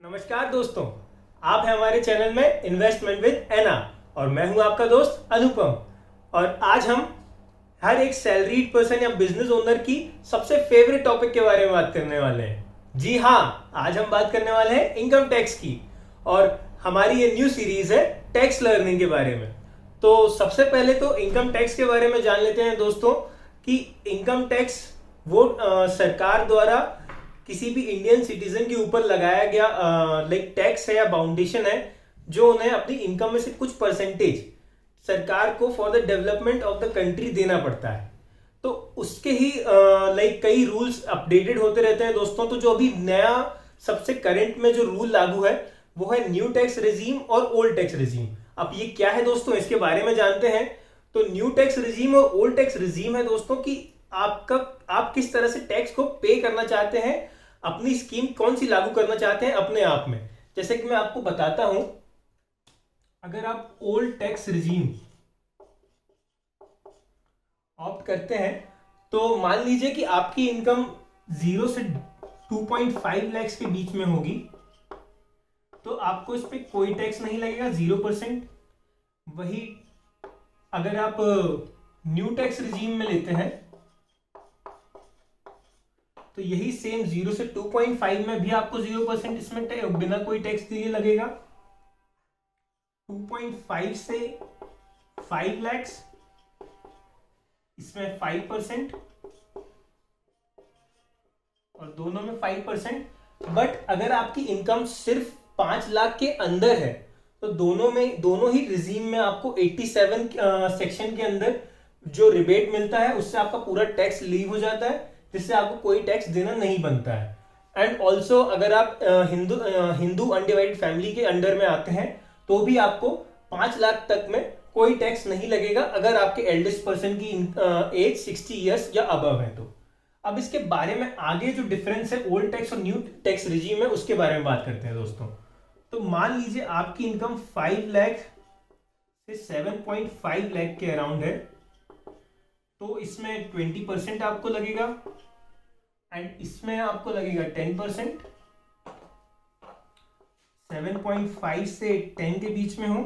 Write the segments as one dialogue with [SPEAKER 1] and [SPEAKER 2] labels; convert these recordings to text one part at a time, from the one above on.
[SPEAKER 1] नमस्कार दोस्तों, आप हैं हमारे चैनल में इन्वेस्टमेंट विद एना और मैं हूं आपका दोस्त अनुपम। और आज हम हर एक सैलरीड पर्सन या बिजनेस ओनर की सबसे फेवरेट टॉपिक के बारे में बात करने वाले हैं। जी हाँ, आज हम बात करने वाले हैं इनकम टैक्स की और हमारी ये न्यू सीरीज है टैक्स लर्निंग के बारे में। तो सबसे पहले तो इनकम टैक्स के बारे में जान लेते हैं दोस्तों कि इनकम टैक्स वो सरकार द्वारा किसी भी इंडियन सिटीजन के ऊपर लगाया गया लाइक टैक्स है या बाउंडेशन है जो उन्हें अपनी इनकम में से कुछ परसेंटेज सरकार को for the development of the country देना पड़ता है। तो उसके ही लाइक कई रूल्स अपडेटेड होते रहते हैं दोस्तों। तो जो अभी नया सबसे करंट में जो रूल लागू है वो है न्यू टैक्स रेजीम और ओल्ड टैक्स रेजीम। अब ये क्या है दोस्तों, इसके बारे में जानते हैं। तो न्यू टैक्स रेजीम और ओल्ड टैक्स रेजीम है दोस्तों कि आप किस तरह से टैक्स को पे करना चाहते हैं, अपनी स्कीम कौन सी लागू करना चाहते हैं अपने आप में। जैसे कि मैं आपको बताता हूं, अगर आप ओल्ड टैक्स रिजीम ऑप्ट करते हैं तो मान लीजिए कि आपकी इनकम 0 से 2.5 लाख के बीच में होगी तो आपको इस पे कोई टैक्स नहीं लगेगा, 0%। वही अगर आप न्यू टैक्स रिजीम में लेते हैं तो यही सेम 0 से 2.5 में भी आपको 0% इसमें बिना कोई टैक्स दिए लगेगा। 2.5 से 5 लाख इसमें 5% और दोनों में 5%। बट अगर आपकी इनकम सिर्फ 5 लाख के अंदर है तो दोनों ही रिजीम में आपको 87 सेक्शन के अंदर जो रिबेट मिलता है उससे आपका पूरा टैक्स लीव हो जाता है, जिससे आपको कोई टैक्स देना नहीं बनता है। एंड ऑल्सो अगर आप हिंदू अनडिवाइडेड फैमिली के अंडर में आते हैं तो भी आपको 5 लाख तक में कोई टैक्स नहीं लगेगा अगर आपके एल्डेस्ट पर्सन की एज 60 ईयर्स या अबव है तो। अब इसके बारे में आगे जो डिफरेंस है ओल्ड टैक्स और न्यू टैक्स रिजीम है उसके बारे में बात करते हैं दोस्तों। तो मान लीजिए आपकी इनकम 5 लाख से 7.5 लाख के अराउंड है तो इसमें 20% आपको लगेगा एंड इसमें आपको लगेगा 10%। 7.5 से 10 के बीच में हो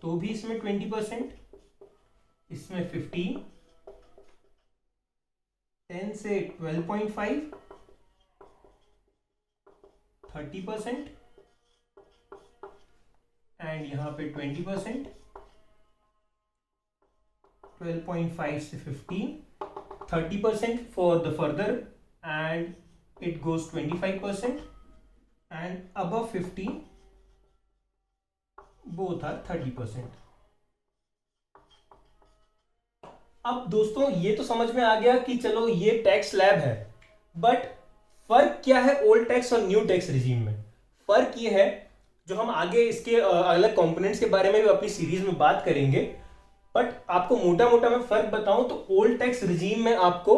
[SPEAKER 1] तो भी इसमें 20%, इसमें 15, 10 से 12.5 30% एंड यहां पे 20%। 12.5 से 15, 30% for the further and it goes 25% and above 50 both are 30%। अब दोस्तों ये तो समझ में आ गया कि चलो ये टैक्स स्लैब है, बट फर्क क्या है ओल्ड टैक्स और न्यू टैक्स रिजीम में। फर्क ये है जो हम आगे इसके अलग कंपोनेंट्स के बारे में भी अपनी सीरीज में बात करेंगे, बट आपको मोटा मोटा मैं फर्क बताऊं तो ओल्ड टैक्स रिजीम में आपको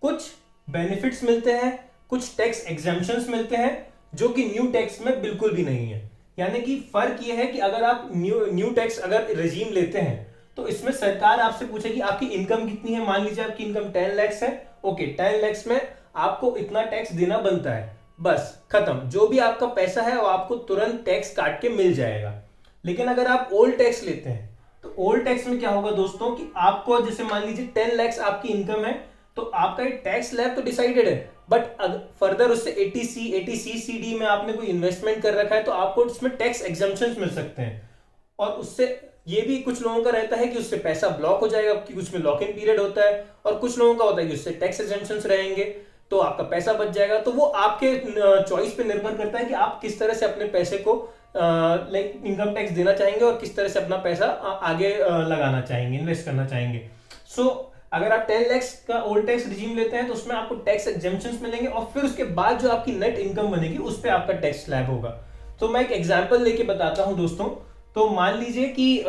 [SPEAKER 1] कुछ बेनिफिट्स मिलते हैं, कुछ टैक्स एग्जेम्पशंस मिलते हैं जो कि न्यू टैक्स में बिल्कुल भी नहीं है। यानी कि फर्क ये है कि अगर आप न्यू टैक्स अगर रिजीम लेते हैं तो इसमें सरकार आपसे पूछेगी आपकी इनकम कितनी है। मान लीजिए आपकी इनकम 10 लाख है, ओके 10 लाख में आपको इतना टैक्स देना बनता है, बस खत्म। जो भी आपका पैसा है वो आपको तुरंत टैक्स काट के मिल जाएगा। लेकिन अगर आप ओल्ड टैक्स लेते हैं तो ओल्ड टैक्स में क्या होगा दोस्तों कि आपको जैसे मान लीजिए 10 लाख आपकी इनकम है तो आपका टैक्स स्लैब तो डिसाइडेड है, बट फर्दर उससे 80C में आपने कोई इन्वेस्टमेंट कर रखा है तो आपको उसमें टैक्स एग्जम्पशंस मिल सकते हैं। और उससे ये भी कुछ लोगों का रहता है कि उससे पैसा ब्लॉक हो जाएगा, कि कुछ में लॉक इन पीरियड होता है, और कुछ लोगों का होता है कि उससे टैक्स एग्जम्पशंस रहेंगे तो आपका पैसा बच जाएगा। तो वो आपके चॉइस पे निर्भर करता है कि आप किस तरह से अपने पैसे को लाइक इनकम टैक्स देना चाहेंगे और किस तरह से अपना पैसा आगे लगाना चाहेंगे, इन्वेस्ट करना चाहेंगे। सो अगर आप 10 लाख का ओल्ड टैक्स रिजीम लेते हैं तो उसमें आपको टैक्स एग्जेम्पशंस मिलेंगे और फिर उसके बाद जो आपकी नेट इनकम बनेगी उस पर आपका टैक्स स्लैब होगा। तो मैं एक एग्जांपल लेके बताता हूं दोस्तों। तो मान लीजिए कि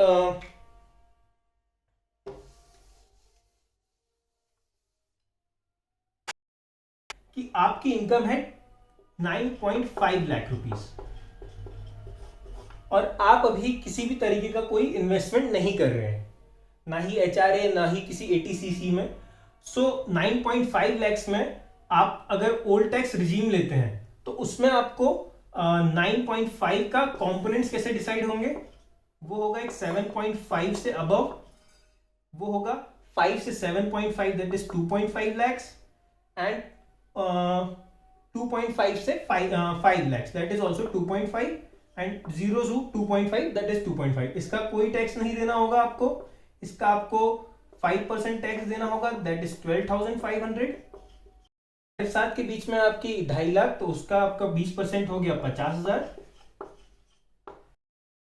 [SPEAKER 1] आपकी इनकम है 9.5 लाख रुपीस और आप अभी किसी भी तरीके का कोई इन्वेस्टमेंट नहीं कर रहे हैं, ना ही एचआरए ना ही किसी एटीसीसी में। सो 9.5 लाख में आप अगर ओल्ड टैक्स रिजीम लेते हैं तो उसमें आपको 9.5 का कंपोनेंट्स कैसे डिसाइड होंगे, वो होगा एक 7.5 से अबव, वो होगा 5 से 7.5 दैट इज 2.5 lakhs एंड 2.5 से 5 lakhs that is also 2.5 and 0 to 2.5 that is 2.5। इसका कोई टैक्स नहीं देना होगा आपको, इसका आपको 5% टैक्स देना होगा दैट इज 12,500। 7 के बीच में आपकी 2.5 लाख, तो उसका आपका 20% हो गया 50,000।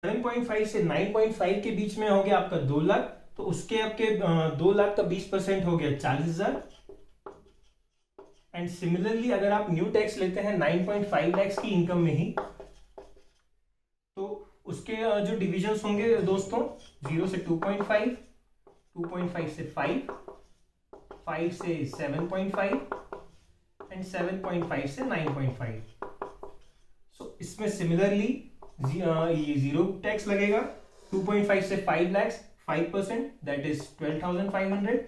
[SPEAKER 1] 7.5 से 9.5 के बीच में हो गया आपका 2 लाख, तो उसके आपके 2 लाख का 20% हो गया 40,000। एंड सिमिलरली अगर आप न्यू टैक्स लेते हैं 9.5 lakhs की इनकम में ही, तो उसके जो डिविजन्स होंगे दोस्तों 0 से 2.5, 2.5 से 5, 5 से 7.5 एंड 7.5 से 9.5। सो इसमें सिमिलरली ये 0 टैक्स लगेगा। 2.5 से 5 lakhs 5% दैट इज 12,500।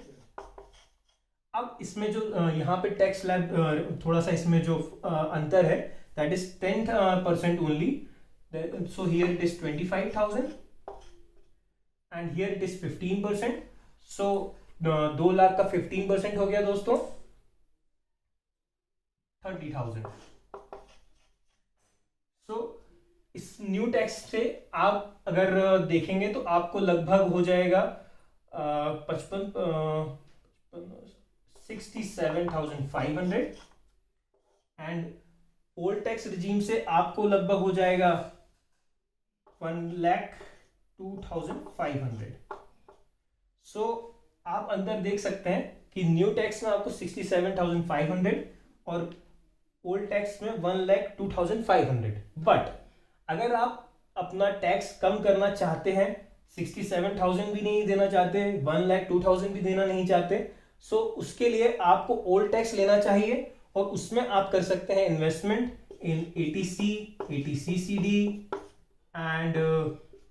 [SPEAKER 1] अब इसमें जो यहाँ पे टैक्स स्लैब थोड़ा सा इसमें जो अंतर है that is 10% only, so here it is 25,000 and here it is 15%। सो 2 लाख का 15% हो गया दोस्तों 30,000। सो इस न्यू टैक्स से आप अगर देखेंगे तो आपको लगभग हो जाएगा 67,500 एंड ओल्ड टैक्स रिजीम से आपको लगभग हो जाएगा 1,02,500। सो आप अंदर देख सकते हैं कि न्यू टैक्स में आपको 67,500 और ओल्ड टैक्स में 1,02,500। बट अगर आप अपना टैक्स कम करना चाहते हैं, 67,000 भी नहीं देना चाहते, 1,02,000 भी देना नहीं चाहते, सो उसके लिए आपको ओल्ड टैक्स लेना चाहिए और उसमें आप कर सकते हैं investment in ATC, ATCCD and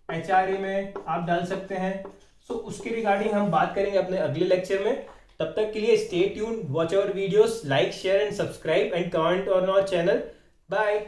[SPEAKER 1] HRA में आप डाल सकते हैं। सो उसके रिगार्डिंग हम बात करेंगे अपने अगले लेक्चर में। तब तक के लिए stay tuned, watch our videos, like share and subscribe and comment on our channel. Bye.